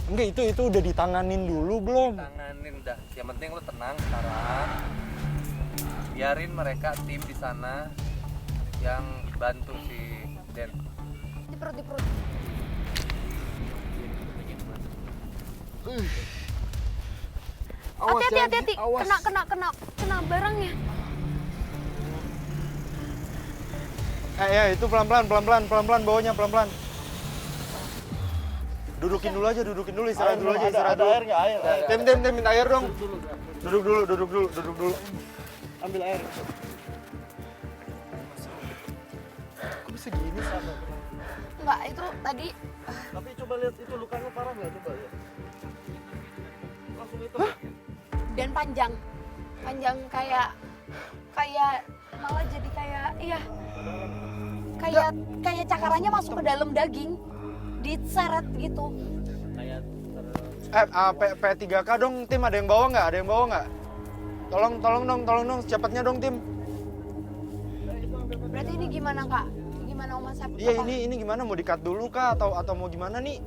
Enggak, itu udah ditanganin dulu belum? Tanganin dah. Yang penting lu tenang sekarang. Biarin mereka tim di sana yang bantu si Den. Di perut. Awas, Hati-hati. awas. Kena barangnya. Ya itu pelan-pelan bawahnya pelan-pelan. Dudukin dulu istirahat dulu aja. Ada air nggak? Air. Tim minta air dong. Duduk dulu. Ambil air. Kok bisa gini sama? Enggak, itu tadi Tapi coba lihat itu lukanya parah nggak? Coba lihat. Langsung itu. dan panjang kayak malah jadi kayak cakarannya masuk ke dalam daging, diseret gitu. P3K dong tim, ada yang bawa nggak? Tolong dong cepatnya dong tim. Berarti ini gimana Kak? Gimana Om Asep? Iya Apa? ini gimana, mau di-cut dulu kah atau mau gimana nih?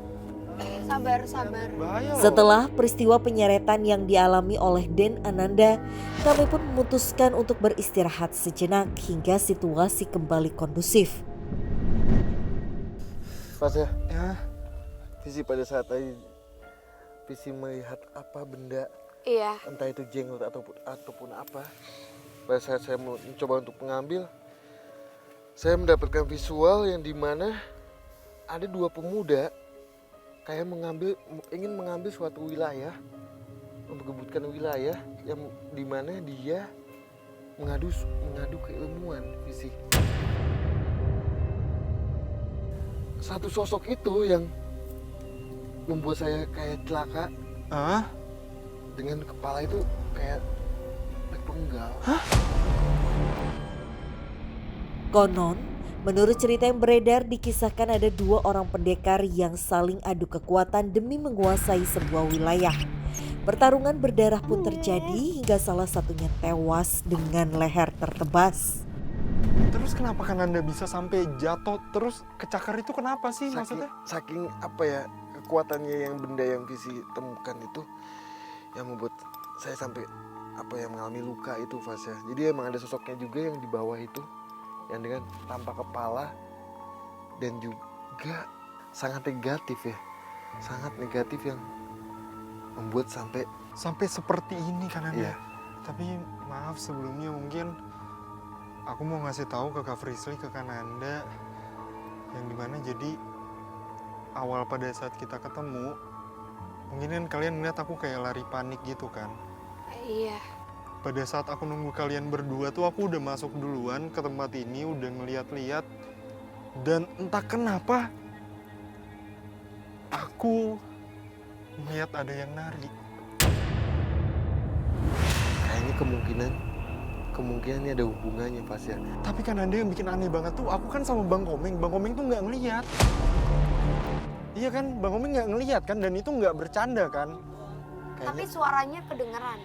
Sabar. Bahaya loh. Setelah peristiwa penyeretan yang dialami oleh Den Ananda, kami pun memutuskan untuk beristirahat sejenak hingga situasi kembali kondusif. Pas ya. Ya, Visi pada saat tadi Visi melihat apa benda, Iya. entah itu jenggot ataupun apa. Pada saat saya mencoba untuk mengambil, saya mendapatkan visual yang dimana ada dua pemuda kayak ingin mengambil suatu wilayah, memperebutkan wilayah yang dimana dia mengadu keilmuan. Visi. Satu sosok itu yang membuat saya kayak celaka. Dengan kepala itu kayak berpenggal. Konon, menurut cerita yang beredar dikisahkan ada 2 orang pendekar yang saling adu kekuatan demi menguasai sebuah wilayah. Pertarungan berdarah pun terjadi hingga salah satunya tewas dengan leher tertebas. terus kenapa kan Anda bisa sampai jatuh terus kecakar itu kenapa sih maksudnya? Saking apa ya, kekuatannya yang benda yang Visi temukan itu yang membuat saya sampai mengalami luka itu, Fasya. Jadi emang ada sosoknya juga yang di bawah itu, yang dengan tanpa kepala dan juga sangat negatif yang membuat Sampai seperti ini kan Anda? Iya. Tapi maaf sebelumnya mungkin aku mau ngasih tahu ke Kak Frisly, ke Kananda, yang dimana jadi awal pada saat kita ketemu, mungkin kan kalian ngeliat aku kayak lari panik gitu kan. Iya. Pada saat aku nunggu kalian berdua tuh aku udah masuk duluan ke tempat ini, udah ngeliat-liat, dan entah kenapa aku melihat ada yang nari. kayaknya kemungkinan ini ada hubungannya, Fasya. Tapi kan Anda yang bikin aneh banget tuh, aku kan sama Bang Komeng tuh nggak ngeliat. Iya kan, Bang Komeng nggak ngeliat kan, dan itu nggak bercanda kan. Tapi suaranya kedengeran.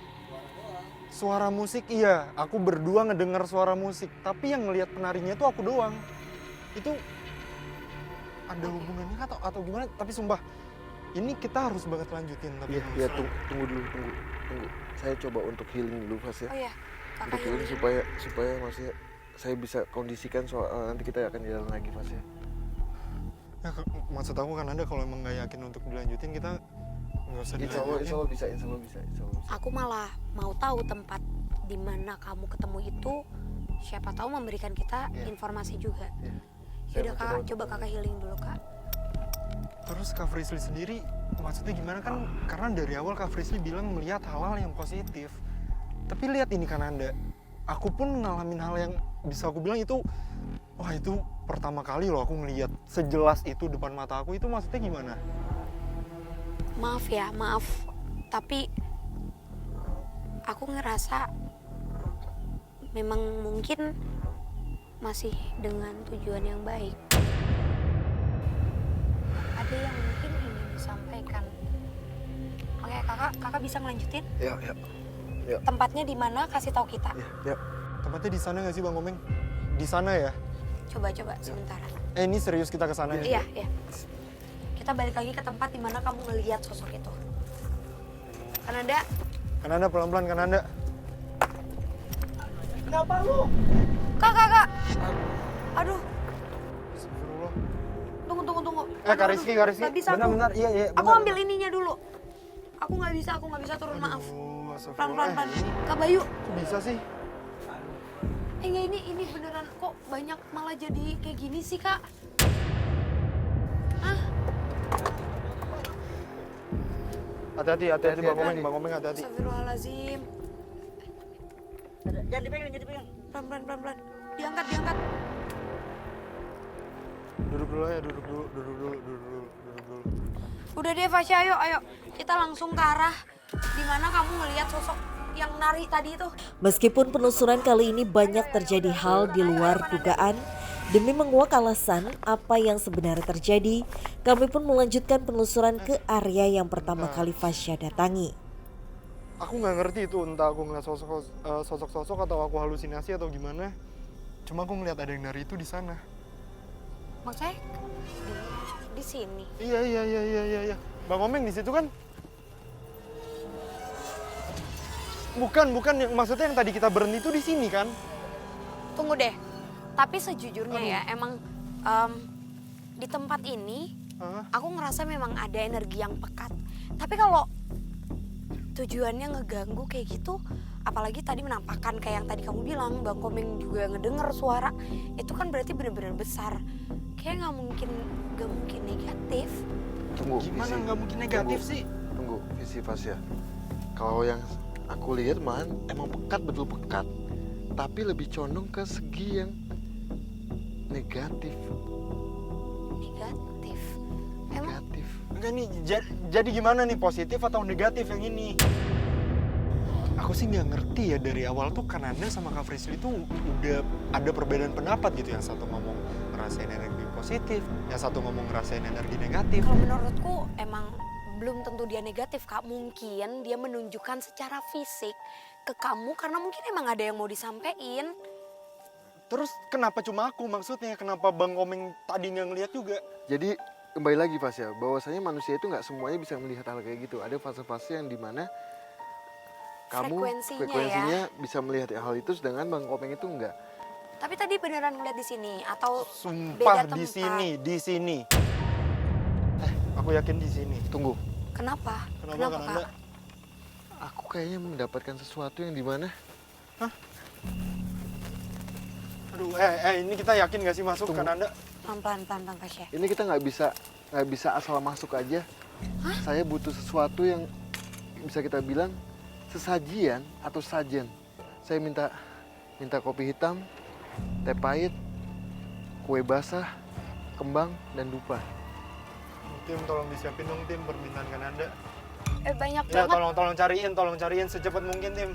Suara musik iya, aku berdua ngedengar suara musik, tapi yang ngelihat penarinya tuh aku doang. Itu ada hubungannya atau gimana? Tapi sumpah, ini kita harus banget lanjutin. Tapi Iya, tunggu dulu. Saya coba untuk healing dulu, Fasya. Oh iya. Kakak Untuk healing supaya maksudnya saya bisa kondisikan soal nanti kita akan jalan lagi, Fasya. ya, maksud aku kan Anda kalau emang nggak yakin untuk dilanjutin, kita nggak usah Insya dilanjutin. Allah bisa. Aku malah mau tahu tempat di mana kamu ketemu itu, siapa tahu memberikan kita Iya. informasi juga. Iya. Yaudah Saya Kak, mau coba Kakak healing dulu Kak. Terus Kak Frisly sendiri, maksudnya gimana kan? Karena dari awal Kak Frisly bilang melihat hal-hal yang positif. Tapi lihat ini kan Anda, aku pun ngalamin hal yang bisa aku bilang itu, wah itu pertama kali loh aku ngelihat sejelas itu depan mata aku. Itu maksudnya gimana? Maaf. Tapi aku ngerasa memang mungkin masih dengan tujuan yang baik. Ada yang mungkin ingin disampaikan. Oke, kakak bisa ngelanjutin? Ya. Tempatnya di mana? Kasih tahu kita. Ya. Tempatnya di sana nggak sih Bang Komeng? Di sana ya? Coba sebentar. Ini serius kita ke sana ya? Iya. kita balik lagi ke tempat dimana kamu ngelihat sosok itu. Kananda, Kananda pelan-pelan Kananda. Kenapa lu? kak. Aduh, Astagfirullah. tunggu. Kak Rizky. Nggak bisa aku. Bentar. Iya. Aku benar. ambil ininya dulu. Aku nggak bisa turun, maaf. Aduh, astagfirullah. Pelan-pelan. Kak Bayu. Kok bisa sih? Enggak, ini beneran kok banyak malah jadi kayak gini sih, Kak. Hati-hati Bang Komeng hati-hati. Astagfirullahaladzim. Jangan dipegang. Pelan-pelan. Diangkat. Duduk dulu ya, duduk dulu. Udah deh, Fasya, ayo. Kita langsung ke arah dimana kamu ngelihat sosok yang nari tadi itu. Meskipun penelusuran kali ini banyak terjadi hal di luar dugaan, demi menguak alasan apa yang sebenarnya terjadi, kami pun melanjutkan penelusuran ke area yang pertama kali Fasya datangi. Aku nggak ngerti itu, entah aku ngeliat sosok-sosok atau aku halusinasi atau gimana. Cuma aku ngeliat ada yang nari itu di sana. Maksudnya di sini. Iya. Bang Komeng di situ kan? Bukan. Maksudnya yang tadi kita berhenti itu di sini kan? Tunggu deh. Tapi sejujurnya ya, emang di tempat ini aku ngerasa memang ada energi yang pekat. Tapi kalau tujuannya ngeganggu kayak gitu, apalagi tadi menampakkan kayak yang tadi kamu bilang, Bang Komeng juga ngedenger suara, itu kan berarti benar-benar besar. Kayak nggak mungkin negatif. Tunggu, Gimana Visi. nggak mungkin negatif sih? Tunggu, Visi Fasya. Kalau yang aku lihat malahan emang pekat, betul pekat. Tapi lebih condong ke segi yang negatif. Emang Negatif. Enggak nih, jadi gimana nih, positif atau negatif yang ini? Aku sih nggak ngerti ya, dari awal tuh Kananda sama Kak Frisly tuh udah ada perbedaan pendapat gitu. Yang satu ngomong ngerasain energi positif, yang satu ngomong ngerasain energi negatif. kalau menurutku emang belum tentu dia negatif, Kak. Mungkin dia menunjukkan secara fisik ke kamu karena mungkin emang ada yang mau disampaikan. Terus kenapa cuma aku, maksudnya kenapa Bang Komeng tadi nggak ngeliat juga? Jadi kembali lagi Fasya, bahwasanya manusia itu nggak semuanya bisa melihat hal kayak gitu. Ada fase-fase yang dimana kamu frekuensinya bisa melihat hal itu, sedangkan Bang Komeng itu enggak. Tapi tadi beneran ngeliat di sini atau Sumpah beda di tempat? di sini. Aku yakin di sini. Tunggu, Kenapa Kenapa Kananda? Kak? aku kayaknya mendapatkan sesuatu yang dimana Aduh, ini kita yakin nggak sih masuk Tunggu. Kananda? Pelan-pelan Fasya. ini kita nggak bisa asal masuk aja. Saya butuh sesuatu yang bisa kita bilang sesajian atau sajen. Saya minta kopi hitam, teh pahit, kue basah, kembang, dan dupa. Tim, tolong disiapin dong Tim permintaan Kananda. Banyak Ya, banget. tolong cariin secepat mungkin Tim.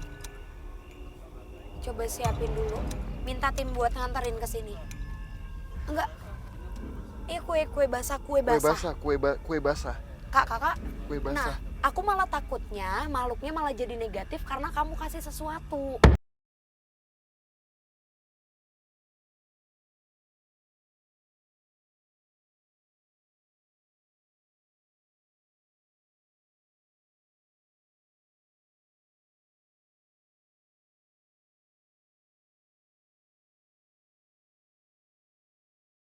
Coba siapin dulu. Minta tim buat nganterin ke sini. Enggak. Kue basah. Kue basah, Kakak. kue basah. Nah, aku malah takutnya makhluknya malah jadi negatif karena kamu kasih sesuatu.